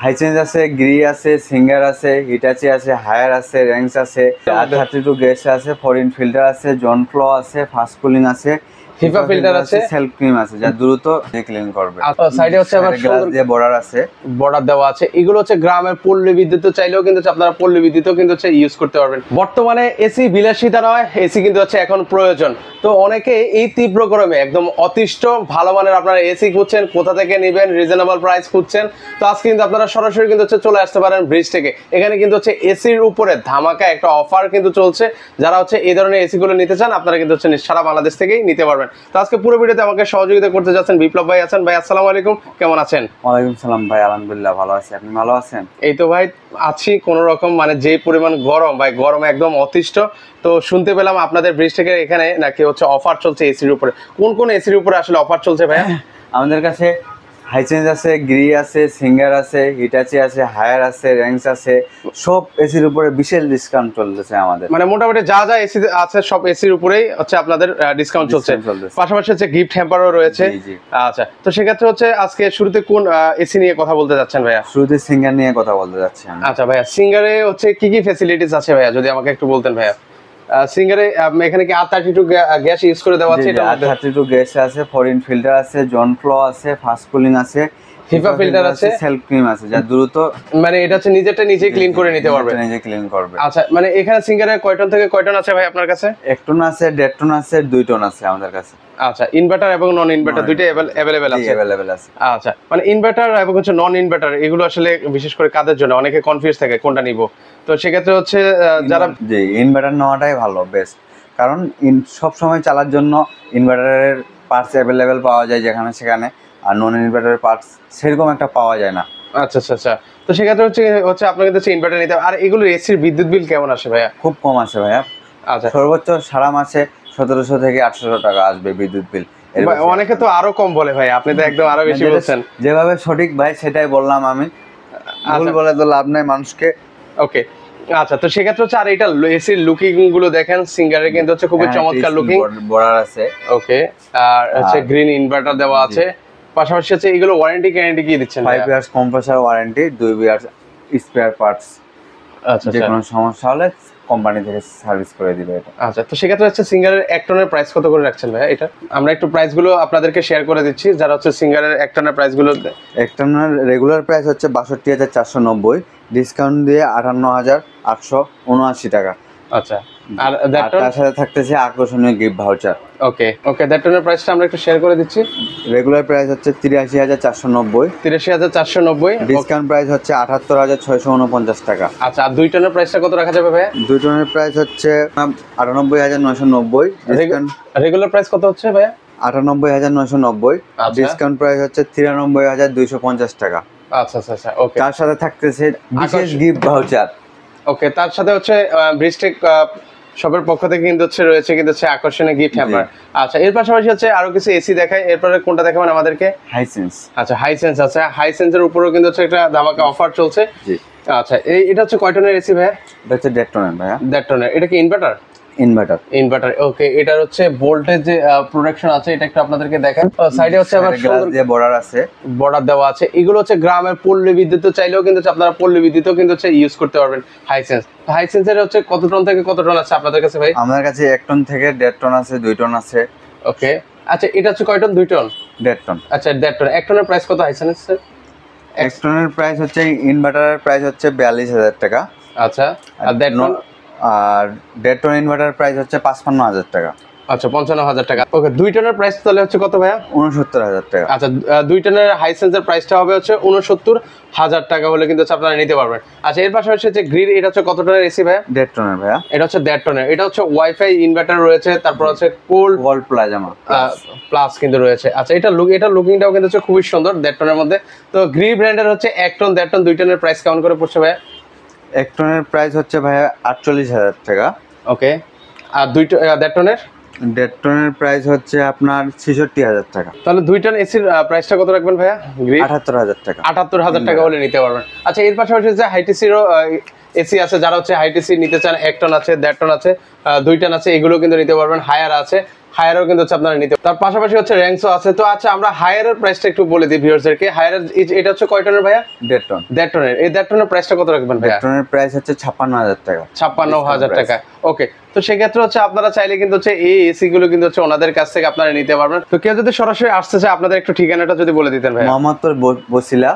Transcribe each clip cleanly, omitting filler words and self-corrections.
হাইচেঞ্জ আছে, গ্রি আছে, সিঙ্গার আছে, হিটাচি আছে, হায়ার আছে, র্যাঙ্কস আছে, R32 গ্যাস আছে, ফরিন ফিল্টার আছে, জন ফ্লো আছে, ফাস্ট কুলিং আছে, হিপা ফিল্টার আছে, সেলফ ক্লিন আছে যা দ্রুত ক্লিন করবে। আর সাইডে হচ্ছে আবার গ্লাস দিয়ে বর্ডার আছে, বর্ডার দেওয়া আছে। এগুলো হচ্ছে গ্রামের পল্লী বিদ্যুৎ চাইলেও কিন্তু আপনারা পল্লী বিদ্যুৎও কিন্তু হচ্ছে ইউজ করতে পারবেন। বর্তমানে এসি বিলাসিতা নয়, এসি কিন্তু হচ্ছে এখন প্রয়োজন। তো অনেকে এই তীব্র গরমে একদম অতিষ্ঠ, ভালো মানের আপনারা এসি খুঁজছেন, কোথা থেকে নেবেন, রিজনেবল প্রাইস খুঁজছেন, তো আজকে কিন্তু আপনারা সরাসরি কিন্তু হচ্ছে চলে আসতে পারেন ব্রিজ থেকে। এখানে কিন্তু হচ্ছে এসির উপরে ধামাকা একটা অফার কিন্তু চলছে। যারা হচ্ছে এই ধরনের এসি গুলো নিতে চান আপনারা কিন্তু হচ্ছে সারা বাংলাদেশ থেকেই নিতে পারবেন। তো আজকে পুরো ভিডিওতে আমাকে সহযোগিতা করতে যাচ্ছেন বিপ্লব ভাই আছেন। ভাই আসসালামু আলাইকুম, কেমন আছেন? ওয়ালাইকুম সালাম ভাই, আলহামদুলিল্লাহ ভালো আছি, আপনি ভালো আছেন? এই তো ভাই আছি কোন রকম, মানে যে পরিমাণ গরম ভাই, গরমে একদম অতিষ্ঠ। তো শুনতে পেলাম আপনাদের ব্রিজ থেকে এখানে নাকি হচ্ছে অফার চলছে এসির উপরে। কোন কোন এসির উপরে আসলে অফার চলছে ভাই? আমাদের কাছে হাইচেঞ্জ আছে, গ্রি আছে, সিঙ্গার আছে, হিটাচি আছে, হায়ার আছে, র্যাঙ্কস আছে, সব এসির উপরে বিশেষ ডিসকাউন্ট চলতেছে আমাদের। মানে মোটামুটি যা যা এসি আছে সব এসির উপরেই হচ্ছে আপনাদের ডিসকাউন্ট চলছে। পাশাপাশি হচ্ছে গিফট হ্যাম্পারও রয়েছে। আচ্ছা, তো সেক্ষেত্রে হচ্ছে আজকে শুরুতে কোন এসি নিয়ে কথা বলতে যাচ্ছেন ভাইয়া? শুরুতে সিঙ্গার নিয়ে কথা বলতে যাচ্ছি। আচ্ছা ভাইয়া, সিঙ্গারে হচ্ছে কি কি ফ্যাসিলিটিস আছে ভাইয়া, যদি আমাকে একটু বলতেন ভাইয়া। সিঙ্গারে এখানে কি R32 গ্যাস ইউজ করে দেওয়া আছে? R32 গ্যাস আছে, ফরিন ফিল্টার আছে, জন ফ্লো আছে, ফাস্ট কুলিং আছে, হিপা ফিল্টার আছে, সেলফ ক্লিন আছে যা দ্রুত, মানে এটা হচ্ছে নিজেরটা নিজে ক্লিন করে নিতে পারবে, নিজে ক্লিন করবে। আচ্ছা, মানে এখানে সিঙ্গারে কয় টন থেকে কয় টন আছে ভাই আপনার কাছে? 1 টন আছে, 1.5 টন আছে, 2 টন আছে আমাদের কাছে। আচ্ছা, ইনভার্টার এবং নন ইনভার্টার দুইটাই अवेलेबल আছে? अवेलेबल আছে। আচ্ছা, মানে ইনভার্টার এবং হচ্ছে নন ইনভার্টার এগুলো আসলে বিশেষ করে কাদের জন্য অনেকে কনফিউজ থাকে কোনটা নিব। তো সেক্ষেত্রে হচ্ছে যারা জি ইনভার্টার নেওয়াটাই ভালো, বেস্ট। কারণ সব সময় চালার জন্য ইনভার্টারের পার্টস अवेलेबल পাওয়া যায় যেখানে সেখানে, আর নন ইনভার্টারের পার্টস সেরকম একটা পাওয়া যায় না। আচ্ছা আচ্ছা আচ্ছা, তো সেক্ষেত্রে হচ্ছে আপনাকে হচ্ছে ইনভার্টার নিতে হবে। আর এগুলো এসির বিদ্যুৎ বিল কেমন আসে ভাইয়া? খুব কম আসে ভাইয়া। আচ্ছা, সর্বোচ্চ সারা মাসে 1700 থেকে 800 টাকা আসবে বিদ্যুৎ বিল। অনেকে তো আরো কম বলে ভাই, আপনি তো একদম আরো বেশি বলছেন। যেভাবে সঠিক ভাই সেটাই বললাম আমি, ভুল বলে তো লাভ নাই মানুষকে। ওকে, আচ্ছা, তো সেক্ষেত্রে হচ্ছে আর এটা এসির লুকিং গুলো দেখেন, সিঙ্গারের কিন্তু হচ্ছে খুবই চমৎকার লুকিং, বর্ডার আছে। ওকে, আর হচ্ছে গ্রিন ইনভার্টার দেওয়া আছে। পাশাপাশি হচ্ছে এগুলো ওয়ারেন্টি গ্যারান্টি কি দিচ্ছেন? 5 years compressor warranty, 2 years spare parts. আচ্ছা, যে কোনো সমস্যা হলে কোম্পানি থেকে সার্ভিস করে দিবে এটা। আচ্ছা, তো সেক্ষেত্রে হচ্ছে সিঙ্গারের 1 টনের প্রাইস কত করে রাখছেন ভাই? এটা আমরা একটু প্রাইস গুলো আপনাদেরকে শেয়ার করে দিচ্ছি, যারা হচ্ছে সিঙ্গারের 1 টনের প্রাইস গুলো। 1 টনের রেগুলার প্রাইস হচ্ছে 62,490, ডিসকাউন্ট দিয়ে 58,879 টাকা। আচ্ছা, আর তার সাথে থাকতেছে আকর্ষণীয় gift voucher. Okay okay, that টনের প্রাইসটা আমরা একটু শেয়ার করে দিচ্ছি। রেগুলার প্রাইস হচ্ছে 83,490, 83,490, ডিসকাউন্ট প্রাইস হচ্ছে 78,649 টাকা। আচ্ছা, আর 2 টনের প্রাইসটা কত রাখা যাবে ভাই? 2 টনের প্রাইস হচ্ছে 98,990, রেগুলার প্রাইস কত হচ্ছে ভাই? 98,990, ডিসকাউন্ট প্রাইস হচ্ছে 93,250 টাকা। আচ্ছা আচ্ছা আচ্ছা, ওকে। তার সাথে থাকতেছে বিশেষ গিফট ভাউচার। ওকে, তার সাথে হচ্ছে ব্রিজটেক শপের পক্ষ থেকে কিন্তু রয়েছে আকর্ষণীয় গিফট হ্যাম্পার। আচ্ছা, এর পাশাপাশি হচ্ছে আরো কিছু এসি দেখাই, এরপরে কোনটা দেখাবেন আমাদেরকে? হাইসেন্স। আচ্ছা, হাইসেন্স আছে, হাইসেন্সের উপরেও কিন্তু একটা ধামাকা অফার চলছে। জি, আচ্ছা, এটা হচ্ছে কয় টনের এসি ভাই? এটা হচ্ছে 1.5 টনের ভাইয়া। 1.5 টনের। এটা কি ইনভার্টার? ইনভার্টার, ওকে। এটার হচ্ছে ভোল্টেজ যে প্রোডাকশন আছে এটা একটু আপনাদেরকে দেখান। সাইডে হচ্ছে আবার গ্লাস দিয়ে বর্ডার আছে, বর্ডার দেওয়া আছে। এগুলো হচ্ছে গ্রামের পল্লী বিদ্যুৎ চাইলেও কিন্তু আপনারা পল্লী বিদ্যুৎও কিন্তু ইউজ করতে পারবেন। হাইসেন্স, হাইসেন্সের হচ্ছে কত টন থেকে কত টন আছে আপনাদের কাছে ভাই? আমাদের কাছে 1 টন থেকে 1.5 টন আছে, 2 টন আছে। ওকে, আচ্ছা, এটা হচ্ছে কয় টন? 2 ton, 1.5 ton. আচ্ছা, 1.5 টন। 1 টনের প্রাইস কত হাইসেন্সের? 1 টনের প্রাইস হচ্ছে ইনভার্টারের প্রাইস হচ্ছে 42,000 টাকা। আচ্ছা, আর 1.5 টন? আর 1.5 টন ইনভার্টার প্রাইস হচ্ছে 55,000 টাকা। আচ্ছা, 55,000 টাকা। ওকে, 2 টনের প্রাইস তাহলে হচ্ছে কত ভাইয়া? 69,000 টাকা। আচ্ছা, 2 টনের হাইসেন্সের প্রাইসটা হবে হচ্ছে 69,000 টাকা হলে কিন্তু আপনারা নিতে পারবেন। আচ্ছা, এর পাশাপাশি হচ্ছে গ্রিড, এটা হচ্ছে কত টনের এসি ভাইয়া? 1.5 টনের ভাইয়া। এটা হচ্ছে 1.5 টনের। এটা হচ্ছে ওয়াইফাই ইনভার্টার রয়েছে, তারপর হচ্ছে গোল্ড প্লাজমা প্লাস কিন্তু রয়েছে। আচ্ছা, এটা লুকিংটাও কিন্তু হচ্ছে খুবই সুন্দর 1.5 টনের মধ্যে। তো গ্রিড ব্র্যান্ডের হচ্ছে 1 টন, 1.5 টন, 2 টনের প্রাইস কেমন করে পড়ছে ভাইয়া? 1 টনের প্রাইস হচ্ছে ভাইয়া 48,000 টাকা। ওকে, আর 1.5 টনের? 1.5 টনের প্রাইস হচ্ছে আপনার 66,000 টাকা। তাহলে 2 টন এসির প্রাইসটা কত রাখবেন ভাইয়া? 78,000 টাকা। 78,000 টাকা হলে নিতে পারবেন। আচ্ছা, এর পাশাপাশি যে হাইটিসিরও এসি আছে, যারা হচ্ছে হাইটিসি নিতে চান, 1 টন আছে, 1.5 টন আছে, 2 টন আছে, এগুলো কিন্তু নিতে পারবেন। হায়ার আছে, হায়ারও কিন্তু হচ্ছে আপনারা নিতে, তার পাশাপাশি হচ্ছে র্যাঙ্কসও আছে। তো আচ্ছা আমরা হায়ারের প্রাইসটা একটু বলে দিই ভিউয়ার্সদেরকে। হায়ারের এটা হচ্ছে কয় টনের ভাইয়া? 1.5 টন। 1.5 টনের। এই 1.5 টনের প্রাইসটা কত রাখবেন ভাইয়া? 1.5 টনের প্রাইস হচ্ছে 56,000 টাকা। 56,000 টাকা। ওকে, তো সেক্ষেত্রে হচ্ছে আপনারা চাইলে কিন্তু হচ্ছে এই এসি গুলো কিন্তু হচ্ছে ওনাদের কাছ থেকে আপনারা নিতে পারবেন। তো কেউ যদি সরাসরি আসতে চায় আপনাদের একটু ঠিকানাটা যদি বলে দিতেন ভাই। মোহাম্মদপুর বসিলা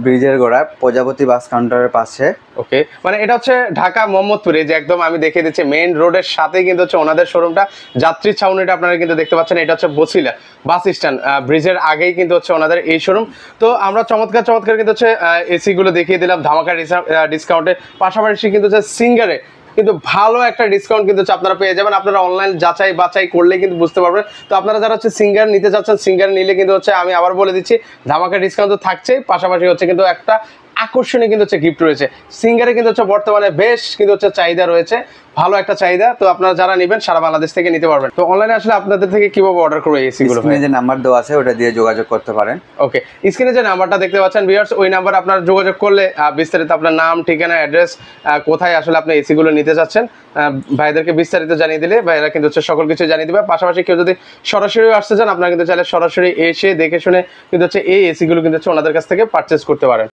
ব্রিজের গোড়ায় প্রজাপতি বাস কাউন্টারের পাশে। ওকে, মানে এটা হচ্ছে ঢাকা মোহাম্মদপুরে, যে একদম আমি দেখিয়ে দিচ্ছি মেইন রোডের সাথে কিন্তু হচ্ছে ওনাদের শোরুমটা। যাত্রী ছাউনিটা আপনারা কিন্তু দেখতে পাচ্ছেন, এটা হচ্ছে বসিলা বাস স্ট্যান্ড, ব্রিজের আগেই কিন্তু হচ্ছে ওনাদের এই শোরুম। তো আমরা চমৎকার চমৎকার কিন্তু হচ্ছে এসি গুলো দেখিয়ে দিলাম ধামাকা ডিসকাউন্টে, পাশাপাশি কিন্তু হচ্ছে সিঙ্গারে কিন্তু ভালো একটা ডিসকাউন্ট কিন্তু হচ্ছে আপনারা পেয়ে যাবেন। আপনারা অনলাইন যাচাই বাছাই করলে কিন্তু বুঝতে পারবেন। তো আপনারা যারা হচ্ছে সিঙ্গার নিতে চাচ্ছেন, সিঙ্গার নিলে কিন্তু হচ্ছে আমি আবার বলে দিচ্ছি ধামাকা ডিসকাউন্ট তো থাকছেই, পাশাপাশি হচ্ছে কিন্তু একটা আকর্ষণীয় কিন্তু হচ্ছে গিফট রয়েছে। সিঙ্গারে কিন্তু হচ্ছে বর্তমানে বেশ কিন্তু হচ্ছে চাহিদা রয়েছে, ভালো একটা চাহিদা। তো আপনারা যারা নেবেন সারা বাংলাদেশ থেকে নিতে পারবেন। তো অনলাইনে আসলে আপনাদের থেকে কিভাবে অর্ডার করবো এসি গুলো? স্ক্রিনে যে নাম্বার দেওয়া আছে ওটা দিয়ে যোগাযোগ করতে পারেন। ওকে, স্ক্রিনে যে নাম্বারটা দেখতে পাচ্ছেন ভিউয়ার্স, ওই নাম্বার আপনারা যোগাযোগ করলে বিস্তারিত আপনার নাম, ঠিকানা, অ্যাড্রেস, কোথায় আসলে আপনি এসি গুলো নিতে যাচ্ছেন ভাইদেরকে বিস্তারিত জানিয়ে দিলে ভাইরা কিন্তু হচ্ছে সকল কিছু জানিয়ে দেবে। পাশাপাশি কেউ যদি সরাসরি আসতে চান আপনারা কিন্তু চাইলে সরাসরি এসে দেখে শুনে কিন্তু হচ্ছে এই এসি গুলো কিন্তু হচ্ছে ওনাদের কাছ থেকে পারচেজ করতে পারেন।